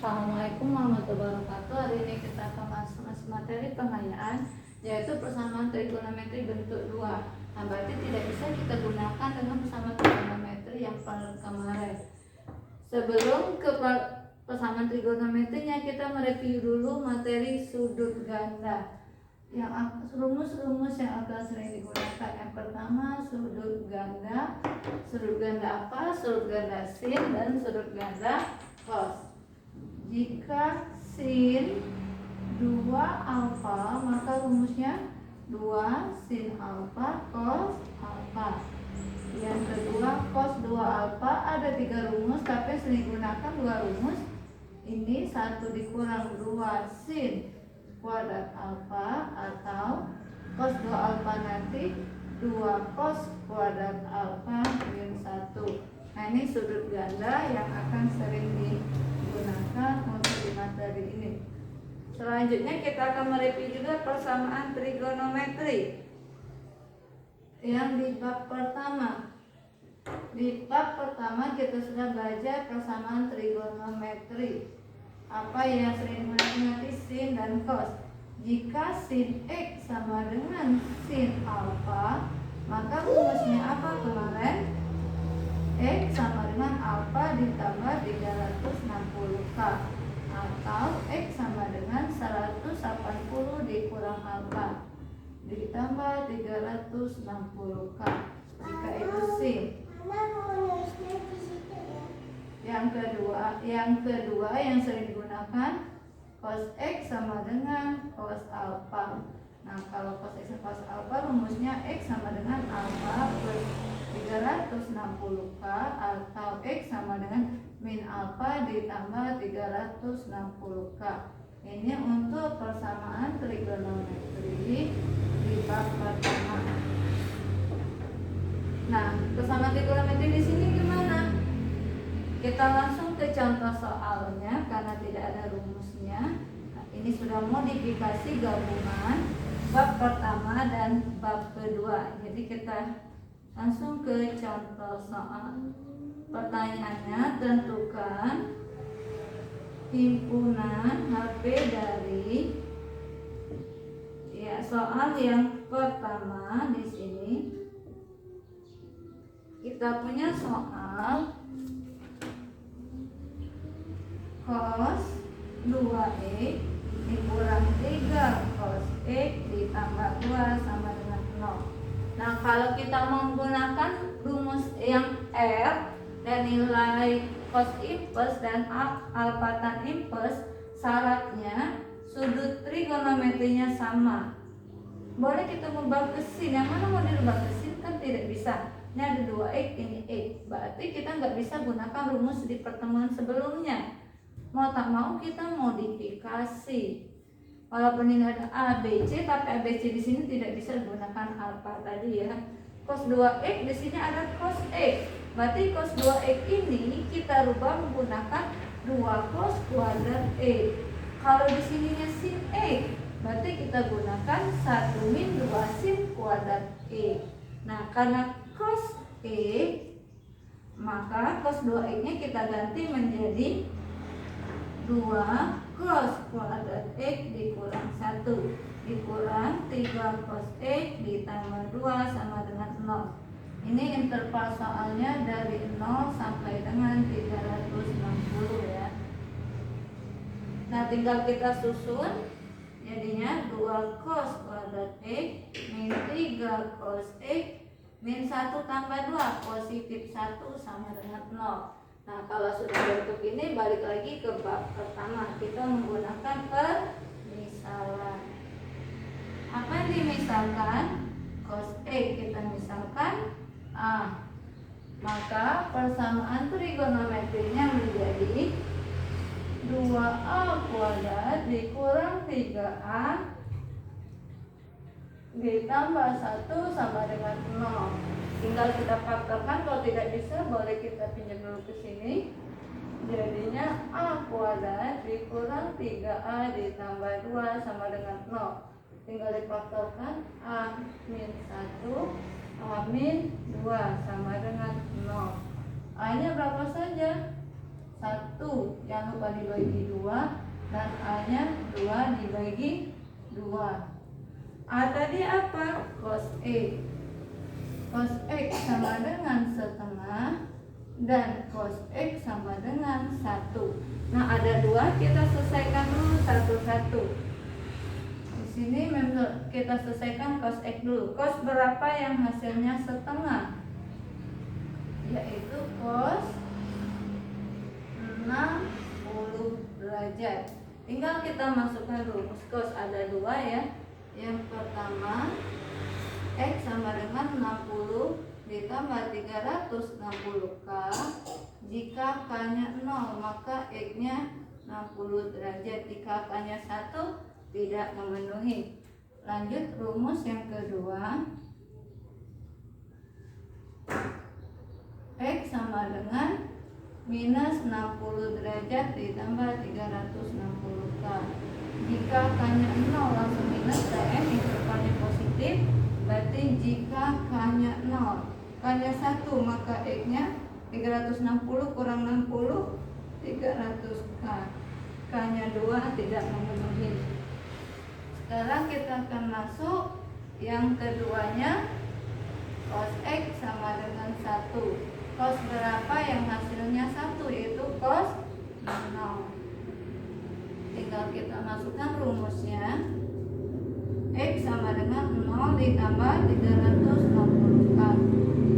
Assalamualaikum warahmatullahi wabarakatuh. Hari ini kita akan bahas materi pengayaan, yaitu persamaan trigonometri bentuk 2. Nah, berarti tidak bisa kita gunakan dengan persamaan trigonometri yang kemarin. Sebelum ke persamaan trigonometrinya, kita mereview dulu materi sudut ganda. Rumus-rumus yang akan sering digunakan. Yang pertama, sudut ganda. Sudut ganda apa? Sudut ganda sin dan sudut ganda cos. Jika sin 2 alfa, maka rumusnya 2 sin alfa cos alfa. Yang kedua, cos 2 alfa, ada 3 rumus tapi sering gunakan 2 rumus. Ini 1 dikurang 2 sin kuadrat alfa, atau cos 2 alfa nanti 2 cos kuadrat alfa min 1. Nah, ini sudut ganda yang akan sering digunakan untuk di materi ini. Selanjutnya kita akan mereview juga persamaan trigonometri yang di bab pertama. Di bab pertama kita sudah belajar persamaan trigonometri. Apa yang sering digunakan nanti sin dan cos. Jika sin x sama dengan sin alfa, maka rumusnya apa kemarin? X sama dengan alfa ditambah 360k, atau X sama dengan 180 dikurang alfa ditambah 360k. Jika itu sin. Yang kedua yang sering digunakan, cos X sama dengan cos alfa. Nah, kalau cos X dan cos alfa rumusnya X sama dengan alfa plus 360k, atau X sama dengan min alfa ditambah 360k. Ini untuk persamaan trigonometri di bab pertama. Nah, persamaan trigonometri di sini gimana? Kita langsung ke contoh soalnya karena tidak ada rumusnya. Nah, ini sudah modifikasi gabungan bab pertama dan bab kedua. Jadi kita langsung ke contoh soal. Pertanyaannya, tentukan himpunan HP dari soal yang pertama. Di sini kita punya soal cos 2x dikurang 3 cos x ditambah 2 sama dengan 0. Nah, kalau kita menggunakan rumus yang R dan nilai cos inverse dan alfa tan inverse, syaratnya sudut trigonometrinya sama. Boleh kita mengubah ke sin, yang mana mau dirubah ke sin kan tidak bisa. Ini ada 2x, ini x, berarti kita nggak bisa gunakan rumus di pertemuan sebelumnya. Mau tak mau kita modifikasi. Walaupun ini ada ABC, tapi ABC di sini tidak bisa gunakan alfa tadi ya. Cos 2x di sini ada cos x. Berarti cos 2x ini kita rubah menggunakan 2 cos kuadrat x. Kalau di sininya sin x, berarti kita gunakan 1 min 2 sin kuadrat x. Nah, karena cos x, maka cos 2x-nya kita ganti menjadi 2 cos kuadrat x dikurang 1 dikurang 3 cos x ditambah 2 sama dengan 0. Ini interval soalnya dari 0 sampai dengan 360 ya. Nah, tinggal kita susun. Jadinya 2 cos kuadrat x min 3 cos x min 1 tambah 2 positif 1 sama dengan 0. Nah, kalau sudah bentuk ini, balik lagi ke bab pertama. Kita menggunakan permisalan. Apa yang dimisalkan? Cos x kita misalkan A. Maka persamaan trigonometrinya menjadi 2A kuadrat dikurang 3A ditambah 1 sama dengan 0. Tinggal kita faktorkan. Kalau tidak bisa, boleh kita pinjam dulu ke sini. Jadinya A kuadrat dikurang 3A ditambah 2 sama dengan 0. Tinggal difaktorkan. A min 1 A min 2 sama dengan 0. A nya berapa saja? 1, jangan lupa dibagi 2, dan A-nya 2 dibagi 2. A tadi apa? Cos X. Cos X sama dengan setengah, dan cos X sama dengan 1. Nah, ada 2, kita selesaikan dulu satu-satu. Di sini kita selesaikan cos X dulu. Cos berapa yang hasilnya setengah? Yaitu cos 60 derajat. Tinggal kita masukkan rumus cos, ada 2 ya. Yang pertama, X sama dengan 60 ditambah 360K. Jika K-nya 0, maka X-nya 60 derajat. Jika K-nya 1, tidak memenuhi. Lanjut rumus yang kedua. X sama dengan minus 60 derajat ditambah 360K. Jika K-nya 0 langsung minus, Kn intervalnya positif. Berarti jika K-nya 0, K-nya 1, maka X-nya 360 kurang 60, 300K. K-nya 2 tidak memenuhi. Sekarang kita akan masuk yang keduanya. Cos X sama dengan 1. Cos berapa yang hasilnya 1? Yaitu cos 0. Tinggal kita masukkan rumusnya. X sama dengan 0 ditambah 360K.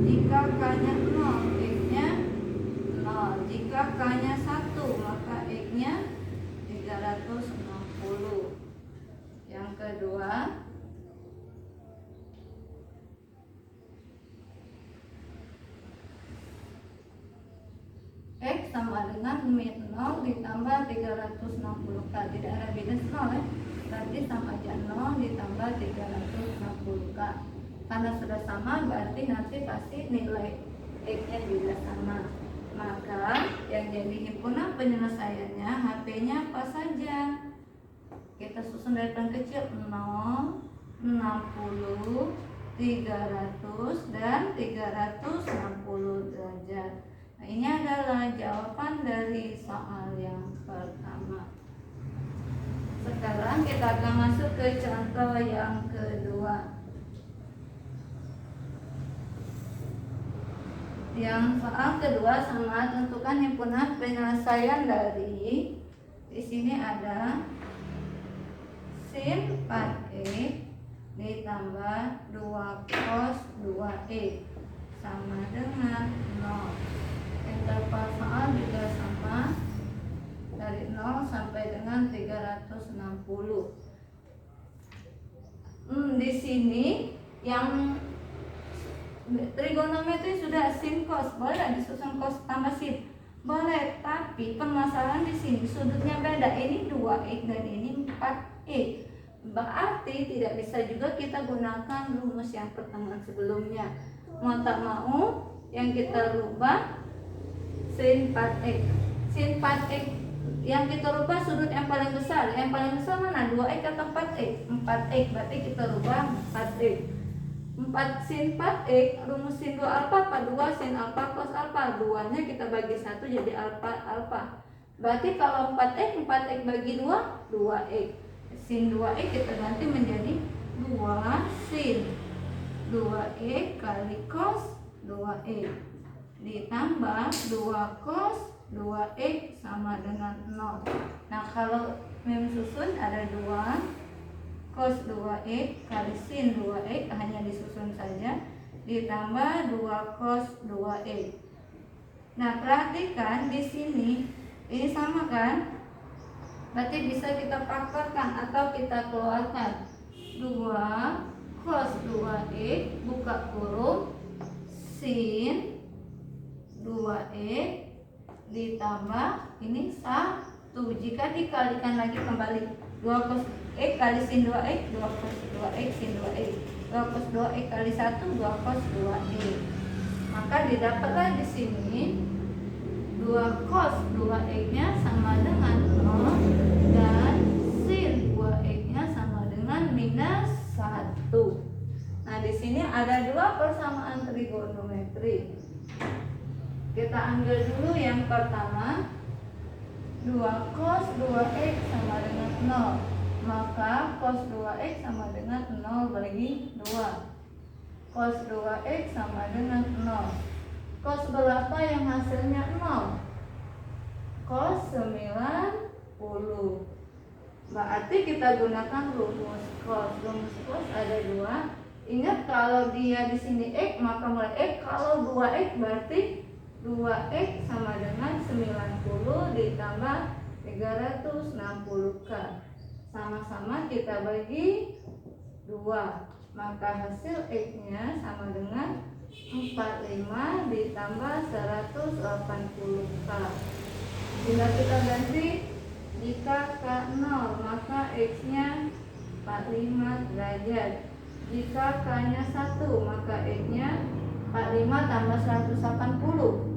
Jika K-nya 0, X-nya 0. Jika K-nya 1, maka X-nya 360. Yang kedua, X sama dengan min 0 ditambah 360K. Tidak ada minus 0 ya. Berarti sama aja 0 ditambah 360K. Karena sudah sama, berarti nanti pasti nilai X-nya juga sama. Maka yang jadi himpunan penyelesaiannya, HP-nya apa saja? Kita susun dari paling kecil 0, 60, 300, dan 360 derajat. Nah, ini adalah jawaban dari soal yang pertama. Sekarang kita akan masuk ke contoh yang kedua. Yang soal kedua sama, tentukan himpunan penyelesaian dari, di sini ada sin 4x ditambah 2 cos 2x sama dengan 0. Interval soal juga sama, dari 0 sampai dengan 360. Di sini yang trigonometri sudah sin cos, boleh disusun cos tambah sin, boleh. Tapi permasalahan di sini sudutnya beda, ini 2x dan ini 4x. Berarti tidak bisa juga kita gunakan rumus yang pertemuan sebelumnya. Mau tak mau yang kita rubah sin 4x. Sin 4x yang kita rubah sudut yang paling besar. Yang paling besar mana? 2x atau 4x? 4x, berarti kita rubah 4x. 4 sin 4x, rumus sin 2 alfa apa? 2 sin alfa cos alfa. 2 nya kita bagi 1 jadi alfa alfa. Berarti kalau 4x, 4x bagi 2, 2x. Sin 2x kita ganti menjadi 2 sin 2x kali cos 2x ditambah 2 cos 2x sama dengan 0. Nah, kalau susun ada 2 cos 2x kali sin 2x, hanya disusun saja, ditambah 2 cos 2x. Nah, perhatikan di sini ini sama kan? Berarti bisa kita faktorkan atau kita keluarkan. 2 cos 2x buka kurung sin 2x ditambah ini 1. Jika dikalikan lagi kembali 2 cos x kali sin 2x, 2 cos 2x sin 2x, 2 cos 2x kali 1, 2 cos 2x. Maka didapatlah di sini 2 cos 2x nya sama dengan 0 dan sin 2x nya sama dengan minus 1. Nah, di sini ada 2 persamaan trigonometri. Kita ambil dulu yang pertama. 2 cos 2x sama dengan 0. Maka cos 2x sama dengan 0 bagi 2. Cos 2x sama dengan 0. Cos berapa yang hasilnya 0? Cos 90. Berarti kita gunakan rumus cos. Rumus cos ada 2. Ingat kalau dia di sini x maka mulai x. Kalau 2x berarti 2x sama dengan 90 ditambah 360k. Sama-sama kita bagi 2. Maka hasil x-nya sama dengan 45 ditambah 180k. Bila kita ganti, jika k 0 maka x-nya 45 derajat. Jika k-nya 1 maka x-nya 45 tambah 180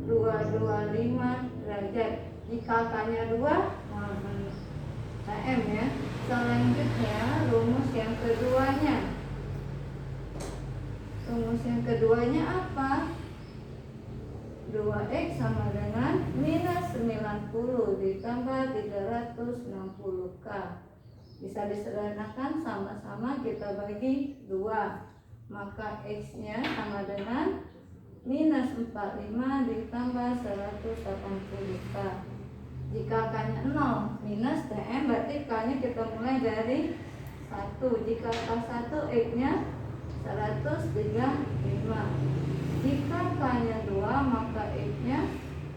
225 derajat. Jika k-nya 2 km ya. Selanjutnya rumus yang keduanya. Rumus yang keduanya apa? 2x sama dengan minus 90 ditambah 360k. Bisa disederhanakan, sama-sama kita bagi 2. Maka x-nya sama dengan minus 45 ditambah 180k. Jika k-nya 0 minus tm berarti k-nya kita mulai dari 1. Jika k1 x-nya 135. Jika k-nya 2 maka x-nya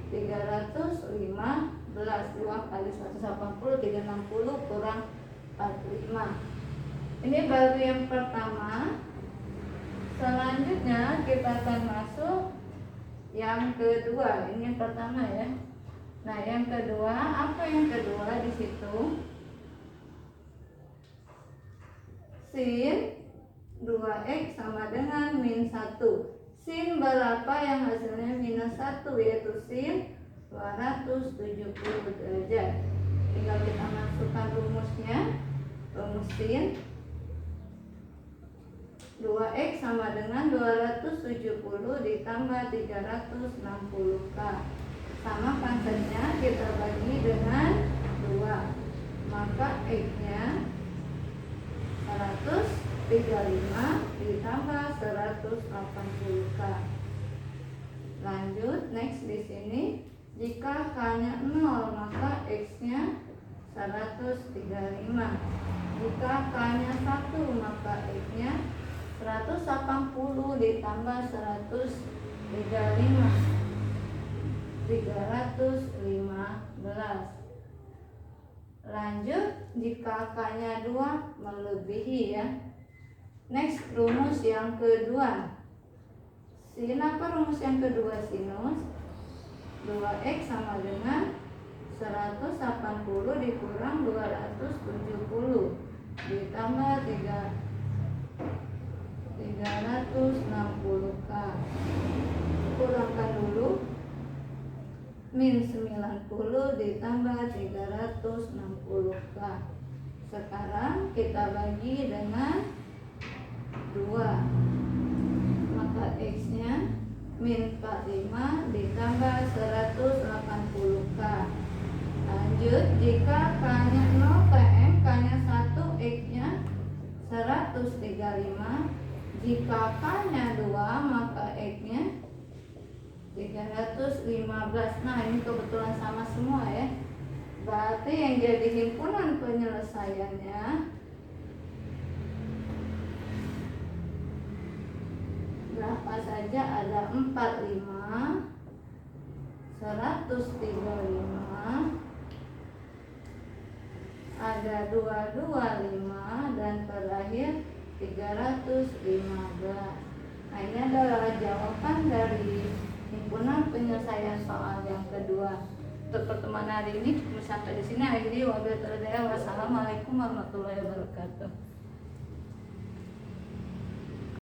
315. 2 kali 180 360 kurang 45. Ini baru yang pertama. Selanjutnya kita akan masuk yang kedua. Ini yang pertama ya. Nah, yang kedua, apa yang kedua di situ? Sin 2x sama dengan min 1. Sin berapa yang hasilnya minus 1, yaitu sin 270 derajat. Tinggal kita masukkan rumusnya. Rumus sin 2x sama dengan 270 ditambah 360k. Sama saja kita bagi dengan 2. Maka x-nya 135 ditambah 180k. Lanjut, next di sini. Jika k-nya 0 maka x-nya 135. Jika k-nya 1 maka x-nya 180 ditambah 135 315. Lanjut, jika k-nya 2 melebihi ya. Next, rumus yang kedua. Sin apa rumus yang kedua? Sinus 2x sama dengan 180 dikurang 270 ditambah 360k. Kurangkan dulu. Min 90 ditambah 360k. Sekarang kita bagi dengan 2. Maka x-nya min 45 ditambah 180k. Lanjut, jika k-nya 0 km, k-nya 1, x-nya 135. Jika k-nya 2 maka x-nya 315. Nah, ini kebetulan sama semua ya. Berarti yang jadi himpunan penyelesaiannya berapa saja? Ada 45, 135, ada 225, dan terakhir 315. Nah, ini adalah jawaban dari himpunan penyelesaian soal yang kedua. Untuk pertemuan hari ini cukup sampai di sini. Akhiri wabillahi taufiq. Wassalamualaikum warahmatullahi wabarakatuh.